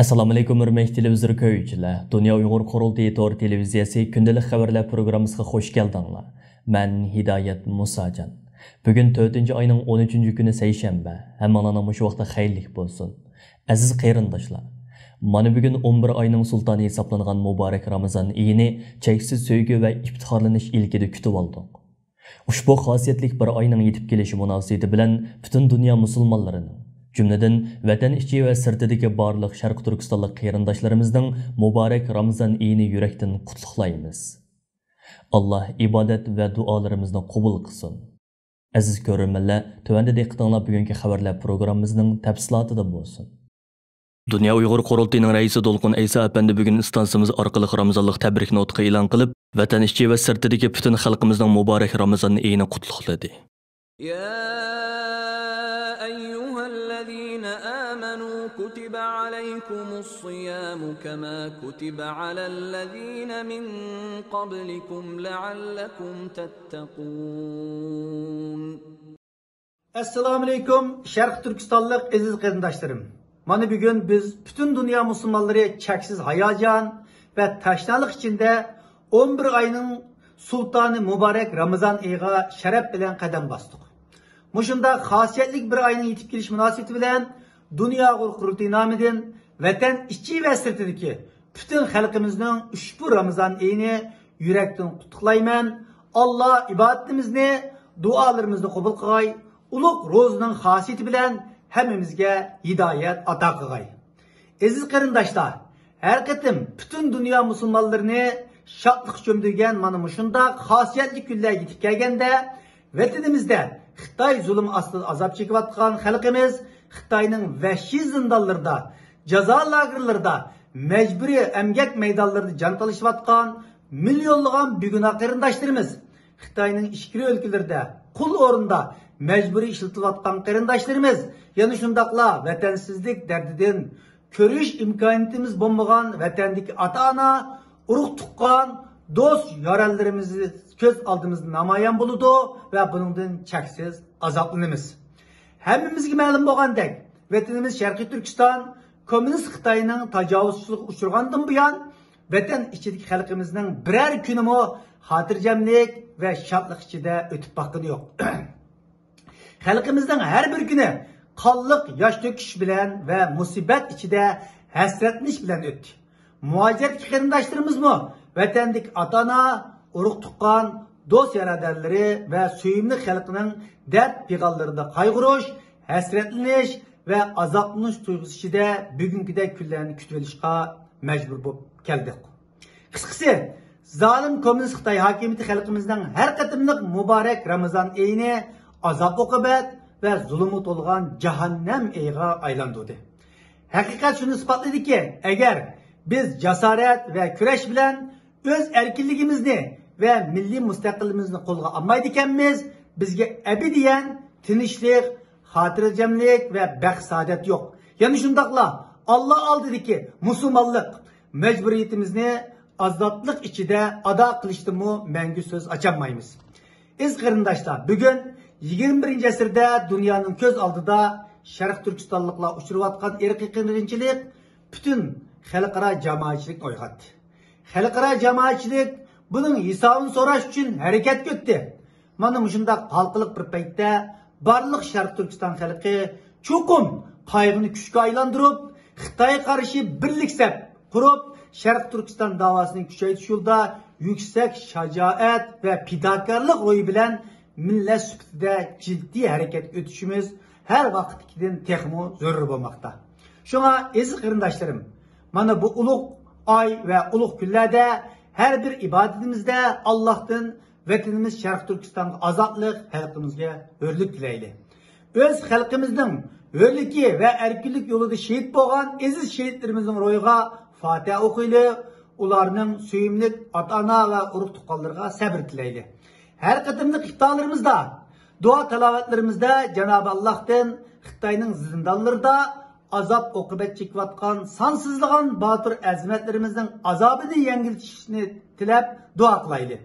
Assalamu alaykum hörmətli televizor ko'ruvchilar. Dünya Uyg'ur Qurultayı Tor televiziyasi kundalik xabarlar programmasiga xush keldinglar. Men Hidayat Musajan. Bugun 4-oyning 13-kuni seshanba. Hammalarning shu vaqtda xayrlik bo'lsin. Aziz qarindoshlar, mana bugun 11 oyning sultoni hisoblangan muborak Ramazon oyini cheksiz sevgi va iftixorlanish ilkida kutib oldik. Ushbu xosiyatli bir oyning yetib kelishi munosabati bilan butun dunyo musulmonlarining cümleden vatan içi ve sırtıdaki barlıq Şarkı Türkistanlık qarindoshlarımızning muborak Ramazon oyini yurakdan qutluklaymiz. Allah ibadet ve dualarımızı qabul qilsin. Aziz ko'ruvchilar, tövəndə diqqətinizlər bugünkü xəbərlər proqramımızın təfsilatında bo'lsin. Dünya Uyg'ur Qurultayıning raisi Dolqun Aysa apandi bugun stansiyamiz orqali Ramazonlik tabrik nutqi e'lon qilib, vatan içi ve sırtıdaki bütün xalqimizning muborak Ramazon oyini qutluklaydi. كتب عليكم الصيام كما كتب على الذين من قبلكم لعلكم تتقون. Assalamu alaikum Şarkı Türkistanlık aziz qarindoshlarım. Mana bugün biz bütün dünya musulmonlari cheksiz hayajon ve tashnalik içinde 11 ayının sultani mübarek Ramazan oyiga sharaf bilan qadam bosdik. Mushunda xosiyatli bir ayning yetib kelish munosabati bilan Dünya Uyg'ur Qurultayı nomidan vatan ichi va sirtidagi bütün xalqimizning ushbu Ramazon oyini yurakdan qutluklayman. Allah ibadetimizni, dualarimizni qabul qilgay. Ulug' ro'zining xosiyati bilan hammamizga hidoyat ato qilgay. Aziz qarindoshlar, har qatim bütün dünya musulmonlarini shodlik cho'mdirgan mana shunday xosiyatli kunlar yetib kelganda vatanimizda Xitoy zulm ostida azob chekayotgan xalqimiz Xitoyning vahshiy zindonlarida, jazo lagerlarida, majburiy emgak maydonlarida jon talashayotgan millionlagan begunoh qarindoshlarimiz, Xitoyning ichki o'lkalarida, qul o'rinda majburiy ishlatilayotgan qarindoshlarimiz, yana shundaqla vatansizlik dardidan ko'rish imkoniyatimiz bo'lmagan vatandagi ota-ona, urug' tuqqan, do'st yorallarimizni ko'z oldimizda namoyon bo'ladi va buningdan cheksiz azoblanamiz. Hammamizga ma'lum bo'lgandek, vatanimiz Sharqiy Turkiston kommunist Xitoyning tajovuzchiligiga uchragandan buyon vatan ichidagi xalqimizning biror kunimi xotirjamlik va shodlik ichida o'tib boqqani yo'q. Xalqimizning har bir kuni qonliq yosh to'kish bilan va musibat ichida hasratlanish bilan o'tdi. Muajiratchi qarindoshlarimizmi vatandagi ota-ona, urug' tuqqan, do'st yaradorlari va suyimli xalqining dard piyg'onlarida qayg'urish, hasratlanish va azoblanish tuyg'usi ichida bugungidek kunlarni kutib olishga majbur bo'lib keldik. Qisqasi, zolim kommunist Xitoy hokimiyati xalqimizning har qatimliq muborak Ramazon oyini azob oqibat va zulmga to'lgan jahannam oyiga aylantirdi. Haqiqat shuni isbotladiki, agar biz jasorat va kurash bilan o'z erkinligimizni ve milli müstakilimizni qo'lga olmaydi ekanmiz, bizga abadiyan tinchlik, xotirjamlik ve baxt saadet yok. Yani shundaqla Allah oldidagi musulmonlik majburiyatimizni azodlik ichida ado qilishdimi mangu so'z ocholmaymiz. Aziz qarindoshlar, bugun 21. asrda dunyoning ko'z oldida Sharq Turkistonliklar uchrayotgan irqiy qiyinchilik bütün xalqaro jamoatchilik uyg'otdi. Xalqaro jamoatchilik bunun hesabını sorash uchun harakat etdi. Mana shunday xalqliq bir paytda barliq Sharq Turkiston xalqi cho'qim qayg'uni kuchga aylantirib, Xitoyga qarshi birlik saf qurib, Sharq Turkiston davosini kuchaytirish yo'lida yuksak shajoat va fidokorlik ro'yi bilan millat sifatida jiddiy harakat etishimiz har vaqtdan texmo zarur bo'lmoqda. Shunga aziz qarindoshlarim, mana bu ulug' oy va ulug' kunlarda her bir ibadetimizde Allah'tan vatanimiz Şarkı Türkistan'a azatlık, halkımızga hürlük dileyli. Öz halkımızın hürlüki ve erkinlik yolunda şehit boğan aziz şehitlerimizin royuga Fatiha okuylu, ularının süyümlük ata-ana ve urug' tuqqanlarga sabır dileyli. Her katımlık iftarlarımızda, dua talavatlarımızda Cenab-ı Allah'tan Xitoyning zindanlarında azap okubat çekiyotgan sansızlıgan batır azmatlarimizning azobini yengiltishni tilab dua qilayli.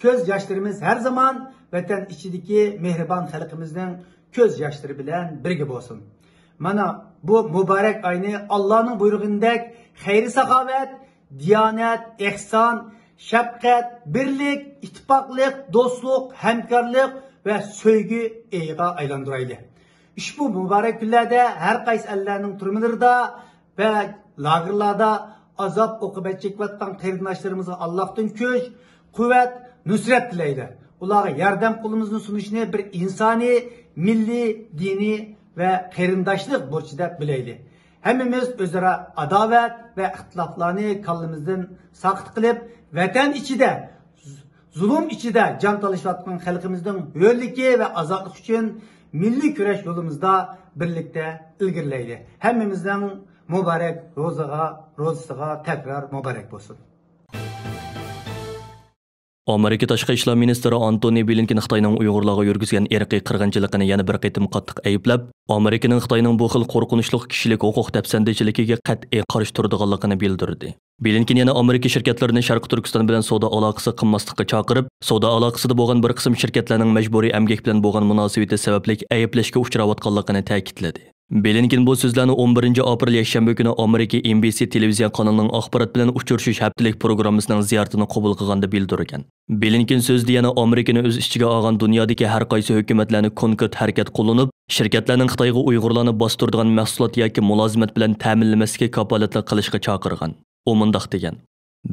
Ko'z yoshlarimiz her zaman vatan ichidagi mehribon xalqimizning ko'z yoshlari bilan birga bo'lsin. Mana bu mübarek ayını Allah'ın buyruğundaki hayri sakavet, diyanet, ihsan, şefkat, birlik, ittifaklık, dostluk, hemkarlık ve sevgi eğiga aylandıraylı. Ushbu mübarek günlerde her qaysi ellerinin turmalarida ve lagerlarda azap okubat çekiyotgan qarindoshlarımızga Allohdan kuch, quvvat, nusrat tilaydi. Ularga yordam qo'limizni sunishni bir insoniy, milliy, diniy ve qarindoshlik burchi deb bilaylik. Hammamiz o'zaro adovat ve ixtiloflarni kallimizdan saqit qilib, vatan ichida, zulm ichida jon talashayotgan xalqimizning yo'lligi ve azodlik uchun milliy kurash yo'limizda birlikda ilgirlaydi. Hammamizning mübarek rozasiga tekrar mübarek bo'lsin. Amerika Tashqi ishlar ministri Antony Blinken Xitoyning Uyg'urlarga yurgizgan irqiy qirg'inchiligini yana bir qitim qattiq ayblab, Amerikaning Xitoyning bu xil qo'rqinchli kishilik huquq dafsandachiligiga qat'iy qarshi turadiganligini bildirdi. Blinken yana Amerika shirkatlarini Sharq Turkiston bilan savdo aloqasi qilmaslikka chaqirib, savdo aloqasida bo'lgan bir qism shirkatlarning majburiy emgak bilan bo'lgan munosabati sababli ayblashga uchrayotganligini ta'kidladi. Blinken bu so'zlarni 11 aprel yakshanba kuni Amerika NBC televizion kanalining axborot bilan uchrashish haftalik programmasining ziyoratini qabul qilganda bildirgan. Blinken so'zda yana Amerikani o'z ichiga olgan dunyodagi har qaysi hukumatlarni konkret harakat qo'llanib, shirkatlarning Xitoyga Uyg'urlarni bostiradigan mahsulot yoki mulozimat bilan ta'minlamasga kafolatlik qilishga chaqirgan. U mundaq degan: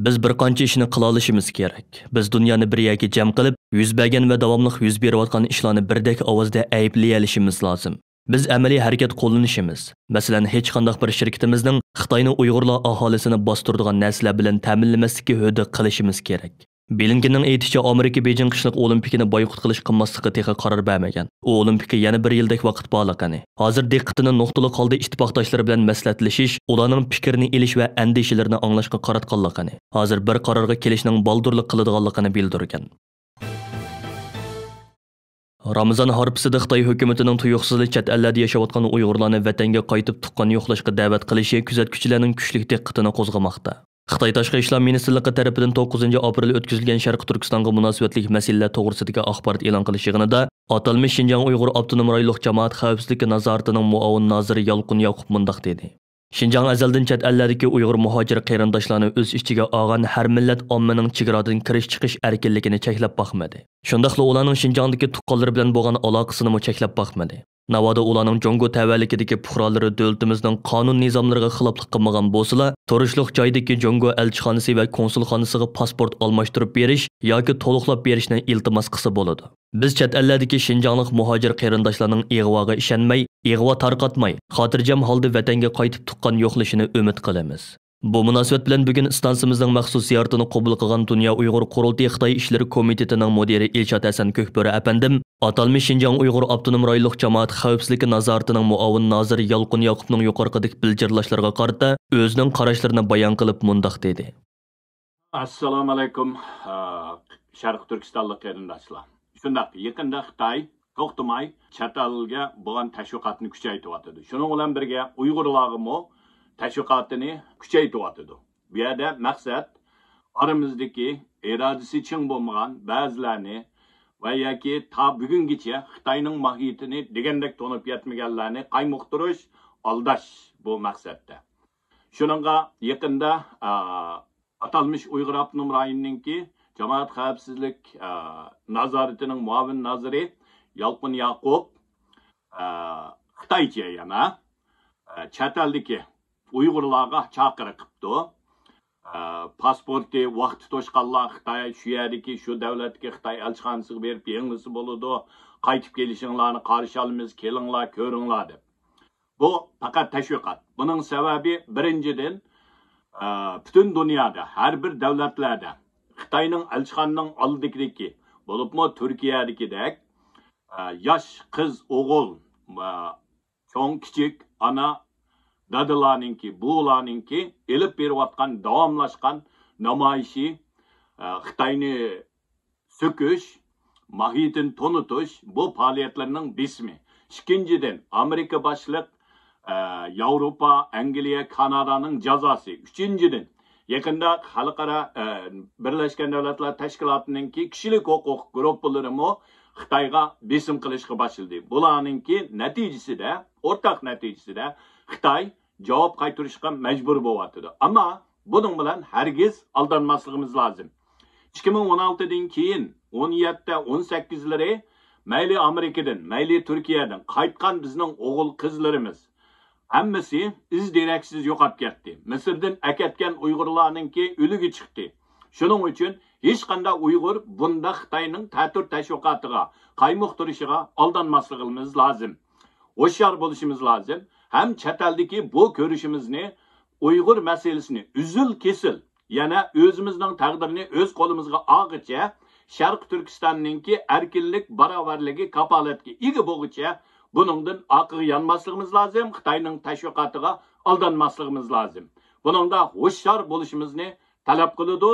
Biz bir qancha ishni qila olishimiz kerak. Biz dunyoni bir yoki jam qilib, yuz bergan va davomli yuz berayotgan ishlarni birdek ovozda ayblay olishimiz lozim. Biz amaliy harakat qo'llanishimiz. Masalan, hech qanday bir shirkatimizning Xitoyni Uyg'urlar aholisini bostiradigan narsalar bilan ta'minlamaslikka hudud qilishimiz kerak. Blinkenning aytishicha, Amerika Beijing qishliq olimpikini boykot qilish qilmaslikka texnik qaror bermagan. U olimpika yana bir yildek vaqt bog'liqani. Hozir diqqatini nuqtali holda ittifoqdoshlari bilan maslahatlashish, ularning fikrini elish va andishalarini anglashga qaratganligini. Hozir bir qarorga kelishning baldurlik qiladiganligini bildirgan. Ramazan harpisida Xitoy hukumatining tuyuqsizlik chet ellarda yashayotgan Uyg'urlarni vatanga qaytib tuqqan yo'qlashga da'vat qilishi kuzatuvchilarning kuchli diqqatini qo'zg'amoqda. Xitoy Tashqi ishlar ministrligi tarafidan 9 aprel o'tkazilgan Sharq Turkistonga munosabatli masalalar to'g'risidagi axborot e'lon qilish yig'inida atalmish Xinjiang Uyg'ur avtonom rayonlik jamoat xavfsizligi nazoratining muavin noziri Yalqun Yoqub mundaq dedi: Xinjiang azaldan chet ellardagi Uyg'ur muhojir qarindoshlarni o'z ichiga olgan har millat ommaning chegaradan kirish chiqish erkinligini cheklab boqmadi. Shundaqla ularning Xinjiangdagi tuqqanlari bilan bo'lgan aloqasini mo cheklab boqmadi. Navoda ularning Jongo tavallikidagi fuqarolari davlatimizning qonun nizomlariga xiloflik qilmagan bo'lsalar, turishliq joydagi Jongo elchixonasi va konsulxonasiga pasport almashtirib berish yoki to'liqlab berishni iltimos qilsa bo'ladi. Biz chet ellardagi Xinjianglik muhojir qarindoshlarning ig'voga ishonmay, ig'vo tarqatmay, xotirjam holda vatanga qaytib tuqqan yo'qlashini umid qilamiz. Bu munosabat bilan bugun stansimizning maxsus ziyoratini qabul qilgan Dunyo Uyg'ur Qurultiyi Xitoy ishlari komitetining mudiri Elshad Hasan Ko'kböre apandim, atalmish Xinjiang Uyg'ur avtonom rayonlik jamoat xavfsizligi nazoratining muavin noziri Yalqun Yoqubning yuqoridagi bildirishlarga qarata o'zining qarashlarini bayon qilib mundaq dedi: Assalomu alaykum Sharq Turkistonlik qarindoshlar. Shundaq, yaqinda Xitoy to'xtamay chet elga bo'lgan tashviqotni kuchaytiryapti. Shuning bilan birga Uyg'urlarga tashviqotini kuchaytiryapti. Bu yerda maqsad oramizdagi irodasi ching bo'lmagan ba'zilarni va yoki ta bugungacha Xitoyning mohiyatini degandek to'nib yetmaganlarni qaymoqtirish, aldash bu maqsadda. Shuningga yaqinda atalmish Uyg'ur avtonom rayonininki jamoat xavfsizlik nazoratining muavin noziri Yalqun Yoqub Xitoycha yana chet eldagi Uyg'urlarga chaqiriq qildi. Pasporti vaqti to'shqanlar Xitoy shu yerdagi shu davlatga Xitoy elchixonasiga berib yengilisi bo'ladi. Qaytib kelishinglarni qarshi olamiz, kelinglar, ko'ringlar deb. Bu faqat tashviqot. Buning sababi birinchidan butun dunyoda har bir davlatlarda Xitoyning elchixonasining oldidagi bo'libmi Turkiyadagidek yosh qiz, o'g'il, cho'ng kichik ana dadalarninki, bularninki elib berayotgan davomlashgan namoyishi Xitoyni söküş, mahiyetini tonutish bu faoliyatlarning bismi. İkinciden Amerika başliq Avrupa, Angliya, Kanadaning jazosi. Üçüncüden yaqinda xalqaro Birlashgan Davlatlar Tashkilotininki kishilik huquq guruhlarimi Xitoyga besim qilishga boshladi. Bularninki natijasida, o'rtaq natijasida Xitoy javob qaytarishga majbur bo'lyapti. Ammo buning bilan hargiz aldanmasligimiz lozim. 2016dan keyin 17-18lari mayli Amerikadan, mayli Turkiyadan qaytgan bizning o'g'il qizlarimiz hammasi iz deraksiz yo'qolib ketdi. Misrdan akatgan Uyg'urlarningki o'ligi chiqdi. Shuning uchun hech qanday Uyg'ur bunda Xitoyning ta'tir tashviqotiga, qaymoqtirishiga aldanmasligimiz lozim. Hoşyar bo'lishimiz lozim. Ham chet eldagi bu ko'rishimizni Uyg'ur masalasini uzul kesil, yana o'zimizning taqdirini o'z qo'limizga olg'icha Sharq Turkistonninki erkinlik, barobarligi, kapolatga ega bo'lguncha buningdan oqiga yanmasligimiz lozim, Xitoyning tashviqotiga aldanmasligimiz lozim. Buningda hoşyar bo'lishimizni talab qiladi.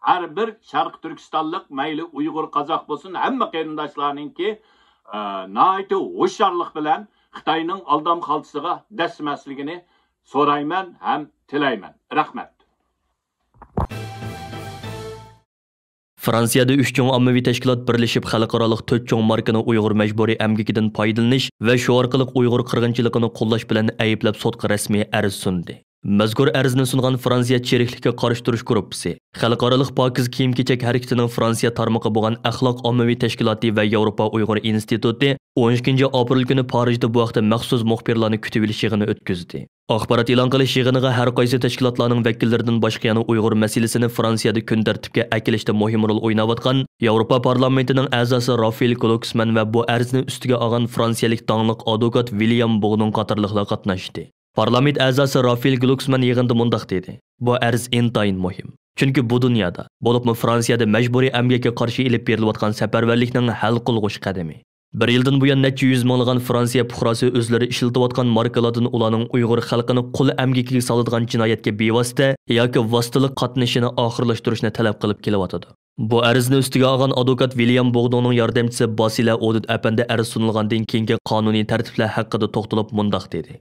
Har bir Sharq Turkistonlik, mayli Uyg'ur, Qozoq bo'lsin, hamma qarindoshlarninki nihoyatda hoşyarlik bilan Xitoyning aldam xaltisiga dasmasligini so'rayman ham tilayman. Rahmat. Fransiyada 3 cho'ng ommaviy tashkilot birlashib xalqarалық 4 cho'ng markani Uyg'ur majburiy amgikidan foydalanish va shu orqali Uyg'ur qirg'inchiligini qo'llash bilan ayblab sotqa rasmiy arz sundi. Mazkur arzni sungan Fransiya cheriklikka qarshi turish gruppasi, xalqarалық pokiz kiyim-kechak harakatining Fransiya tarmoqi bo'lgan Axloq ommaviy tashkiloti va Yevropa Uyg'ur instituti 12-aprel kuni Parijda bu vaqtda maxsus muxbirlarni kutib olish yig'ini o'tkazdi. Axborot e'lon qilish yig'iniga har qaysi tashkilotlarning vakillaridan boshqa yana Uyg'ur masalasini Fransiyada kun tartibga akilishda muhim rol o'ynayotgan Yevropa parlamentining a'zosi Rafael Glucksmann va bu arzni ustiga olgan fransiyalik dongliq advokat William Bourdon qatorliqlar qatnashdi. Parlament a'zosi Rafael Glucksmann yig'inda mundaq dedi: "Bu arz intayin muhim. Chunki bu dunyoda, bo'libmi Fransiyada majburiy emgakka qarshi elib berilayotgan safarbarlikning hal qilg'ush qadami. Bir yildan buyon necha yuz minglagan Fransiya fuqarosi o'zlari ishlatayotgan markalardan ularning Uyg'ur xalqini qul emgakiga soladigan jinoyatga bevosita yoki vositali qatnashini oxirlashtirishni talab qilib kelyotdi." Bu arzni ustiga olgan advokat William Bourdonning yordamchisi Basila Odud apandi arz sunilgandan keyingi qonuniy tartiblar haqida to'xtalib mundaq dedi: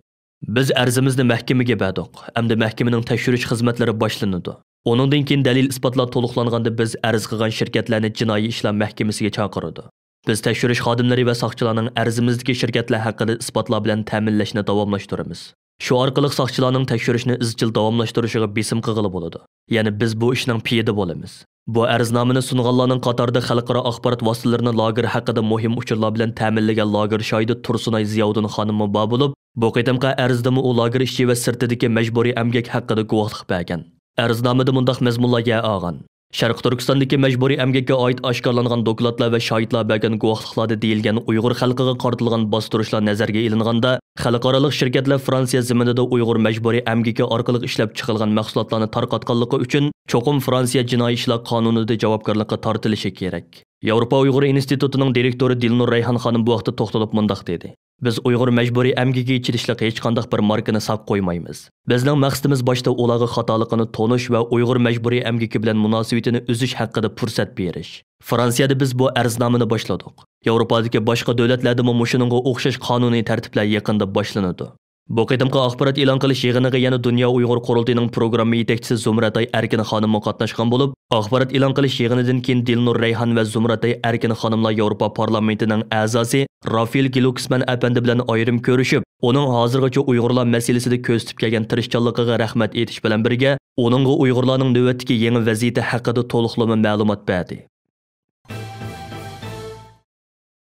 "Biz arzimizni mahkamaga berdik. Endi mahkamaning tekshirish xizmatlari boshlanadi. Onundan keyin dalil isbotlar to'liqlanganda biz arz qilgan shirkatlarni jinoiy ishlar mahkamasiga chaqiradi. Biz tekshirish xodimlari va soqchilarning arzimizdagi shirkatlar haqida isbotlar bilan ta'minlashni davomlashtiramiz. Shu orqali soqchilarning tekshirishni izchil davomlashtirishiga besim qilg'ili bo'ladi. Ya'ni biz bu ishning piyida bo'lamiz. Bu arznomani sunganlarning qatorida xalqaro axborot vositalarini lager haqida muhim uchurlar bilan ta'minlagan lager shoidi Tursunay Ziyoddin xonim bor bo'lib, bu qitimqa arzdami u lager ishchi va sirtidagi majburiy emgak haqida guvohlik bergan. Arznomada mundaq mazmunlarga olgan: Sharq Turkistondagi majburiy emgakka oid oshkorlangan dokladlar va shohidlar bergan guvohliklarda deyilgan Uyg'ur xalqiga qartilgan bostirishlar nazarga ilinganda, xalqaro shirkatlar Fransiya zaminida Uyg'ur majburiy emgaki orqali ishlab chiqilgan mahsulotlarni tarqatganligi uchun cho'qim Fransiya jinoiy ishlar qonunida javobgarlikka tortilishi kerak. Yevropa Uyg'ur institutining direktori Dilnur Rayhan xonim bu vaqtda to'xtalib mundaq dedi: "Biz Uyg'ur majburiy emgaki ichirishlik hech qanday bir markani saq qo'ymaymiz. Bizning maqsadimiz boshda ularga xatoligini tonish va Uyg'ur majburiy emgaki bilan munosabatini uzish haqida fursat berish. Fransiyada biz bu arznomani boshladik. Yevropadagi boshqa davlatlarda ham shuningga o'xshash qonuniy tartiblar yaqinda boshlanadi." Bu qitimqa axborot e'lon qilish yig'iniga yana Dunyo Uyg'ur qurultiyining programma yetakchisi Zumratay Erkin xonim qatnashgan bo'lib, axborot e'lon qilish yig'inidan keyin Dilnur Rayhan va Zumratay Erkin xonimlar Yevropa parlamentining a'zosi Rafael Glucksmann apandi bilan ayrim ko'rishib, uning hozirgacha Uyg'urlar masalasida ko'rsatib kelgan tirishchanligiga rahmat aytish bilan birga, uningga Uyg'urlarning navbatdagi yangi vaziyati haqida to'liqlama ma'lumot berdi.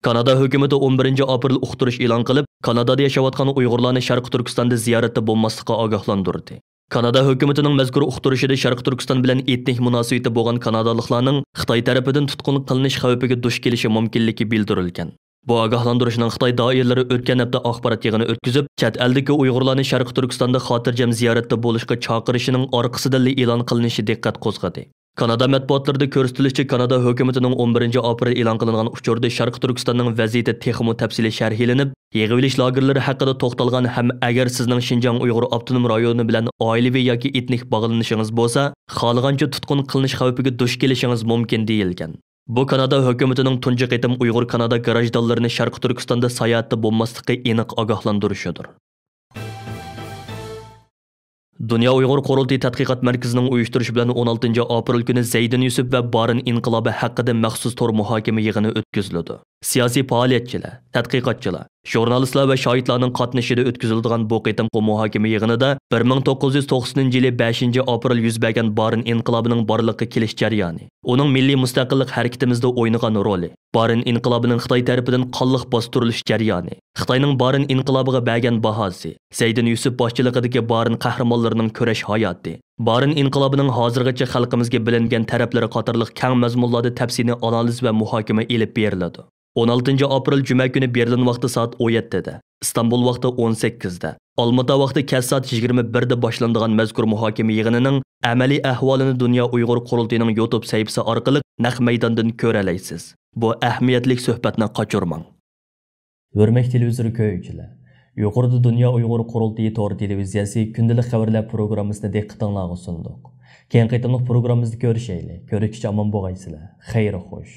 Kanada hukumati 11-aprel uqtirish e'lon qilib, Kanadada yashayotgan Uyg'urlarni Sharq Turkistonda ziyoratda bo'lmaslikka ogohlantirdi. Kanada hukumatining mazkur uqtirishida Sharq Turkiston bilan etnik munosabati bo'lgan kanadaliklarning Xitoy tarafidan tutqun qilinish xavfiga duch kelishi mumkinligi bildirilgan. Bu ogohlantirishning Xitoy doiralari o'tgan hafta axborot yig'ini o'tkazib, chet eldagi Uyg'urlarni Sharq Turkistonda xotirjam ziyoratda bo'lishga chaqirishining orqasida e'lon qilinishi diqqat qo'zg'adi. Kanada matbuotlarida ko'rsatilishicha, Kanada hukumatining 11-aprel e'lon qilingan uchurda Sharq Turkistonning vaziyati texmo tafsili sharhlanib, yig'ilish lagerlari haqida to'xtalgan ham agar sizning Xinjiang Uyg'ur avtonom rayoni bilan oilaviy yoki etnik bog'lanishingiz bo'lsa, xohlagancha tutqun qilinish xavfiga duch kelishingiz mumkin deyilgan. Bu Kanada hukumatining tunji qitim Uyg'ur Kanada garajdonlarini Sharq Turkistonda sayohatda bo'lmaslikka aniq ogohlantirishidir. Dunyo Uyg'ur qurultiyi tadqiqot markazining uyushtirishi bilan 16-aprel kuni Zaydin Yusuf va Barin inqilobi haqida maxsus tor muhokama yig'ini o'tkazildi. Siyosiy faoliyatchilar, tadqiqotchilar, jurnalistlar va shohidlarning qatnashida o'tkaziladigan bu qitimqi muhokama yig'inida 1990 yili 5 aprel yuz bergan Barin inqilobining borliqqa kelish jarayoni, uning milliy mustaqillik harakatimizda o'ynagan roli, Barin inqilobining Xitoy tarafidan qonliq bostirilish jarayoni, Xitoyning Barin inqilobiga bergan bahosi, Saydin Yusuf boshchiligidagi Barin qahramonlarining kurash hayoti, Barin inqilobining hozirgacha xalqimizga bilingan taraflari qatorliq keng mazmunlarda tafsiliy analiz va muhokama elib beriladi. 16 aprel Cuma günü Berlin vaqti soat 17'de, İstanbul vaqti 18'de, Almaty vaqti kech soat 21'de boshlanadigan mazkur muhokama yig'inining amaliy ahvolini Dunyo Uyg'ur qurultayining YouTube sahifasi orqali naq maydondan ko'ra olasiz. Bu ahamiyatli suhbatni qochirmang. Hurmatli televizor ko'ruvchilar, yuqorida Dunyo Uyg'ur qurultayi to'g'ri televiziyasi kundalik xabarlar programmasini diqqatingizga sundiq. Keyin qaytamliq programmamizni ko'rishaylik. Ko'rishgacha omon bo'lgaysizlar. Xayr xo'sh.